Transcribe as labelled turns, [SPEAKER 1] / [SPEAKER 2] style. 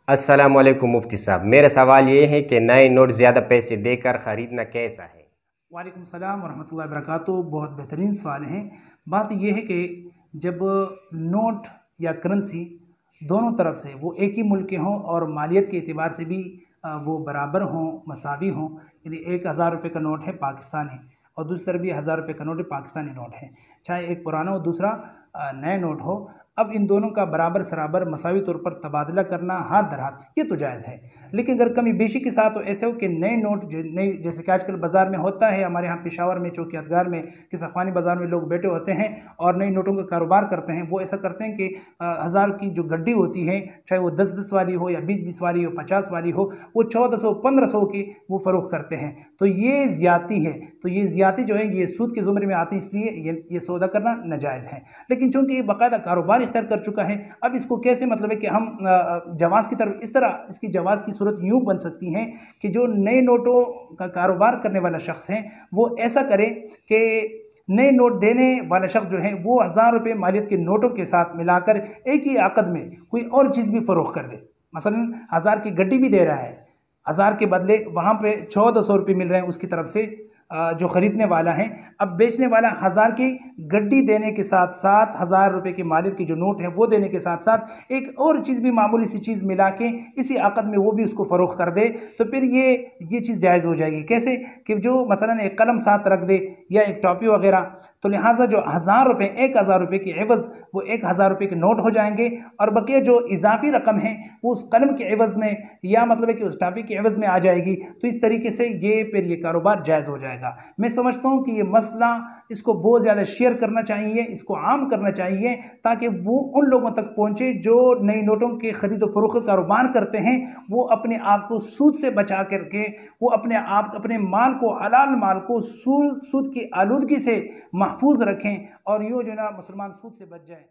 [SPEAKER 1] अस्सलामुअलैकुम मुफ्ती साहब, मेरा सवाल ये है कि नए नोट ज़्यादा पैसे देकर ख़रीदना कैसा है?
[SPEAKER 2] वालेकुम सलाम वरहमतुल्लाहि वबरकातुहू। बहुत बेहतरीन सवाल हैं। बात यह है कि जब नोट या करेंसी दोनों तरफ से वो एक ही मुल्क के हों और मालियत के एतबार से भी वो बराबर हों, मसावी हों, यानी 1000 रुपये का नोट है पाकिस्तानी और दूसरी तरफ भी 1000 रुपये का नोट है पाकिस्तानी नोट है, चाहे एक पुराना और दूसरा नया नोट हो। अब इन दोनों का बराबर सराबर मसावी तौर पर तबादला करना हाथ दर हाथ ये तो जायज़ है, लेकिन अगर कमी बेशी के साथ तो ऐसे हो कि नए नोट नई, जैसे कि आजकल बाज़ार में होता है, हमारे यहाँ पेशावर में चौकियातगार में कि सफ़ानी बाज़ार में लोग बैठे होते हैं और नए नोटों का कारोबार करते हैं। वो ऐसा करते हैं कि 1000 की जो गड्डी होती है, चाहे वो 10-10 वाली हो या 20-20 वाली हो, 50 वाली हो, वो 1400-1500 की वो फ़रोख्त करते हैं। तो ये ज़्यादती है। तो ये ज़्यादती जो है ये सूद के ज़ुमरे में आती है, इसलिए ये सौदा करना नाजायज़ है। लेकिन चूंकि ये बाकायदा कारोबार इख्तियार कर चुका है, अब इसको कैसे मतलब है कि हम जवाज़ की तरफ, इस तरह इसकी जवाज़ की सूरत यूँ बन सकती है कि जो नए नोटों का कारोबार करने वाला शख्स है वो ऐसा करे कि नए नोट देने वाला शख्स जो है वो 1000 रुपये मालियत के नोटों के साथ मिलाकर एक ही आकद में कोई और चीज़ भी फ़रोख्त कर दे। मसलन 1000 की गड्डी भी दे रहा है, 1000 के बदले वहाँ पे 1400 रुपये मिल रहे हैं उसकी तरफ से जो ख़रीदने वाला है। अब बेचने वाला 1000 की गड्डी देने के साथ साथ 1000 रुपये की मालियत की जो नोट है वो देने के साथ साथ एक और चीज़ भी, मामूली सी चीज़ मिला के इसी आकद में वो भी उसको फ़रोख्त कर दे, तो फिर ये चीज़ जायज़ हो जाएगी। कैसे कि जो मसलन एक कलम साथ रख दे या एक टॉपी वगैरह, तो लिहाजा जो 1000 रुपये 1000 रुपये की एवज़ वो 1000 रुपये के नोट हो जाएंगे और बकिया जो इजाफी रकम है वो उस कलम के एवज़ में या मतलब है कि उस टॉपी के एवज़ में आ जाएगी। तो इस तरीके से ये कारोबार जायज़ हो जाएगा। मैं समझता हूँ कि ये मसला, इसको बहुत ज़्यादा शेयर करना चाहिए, इसको आम करना चाहिए ताकि वो उन लोगों तक पहुँचे जो नई नोटों के खरीद और फरोख्त कारोबार करते हैं। वो अपने आप को सूद से बचा करके वो अपने माल को, हलाल माल को सूद की आलूदगी से महफूज रखें और यूँ जो ना मुसलमान सूद से बच जाए।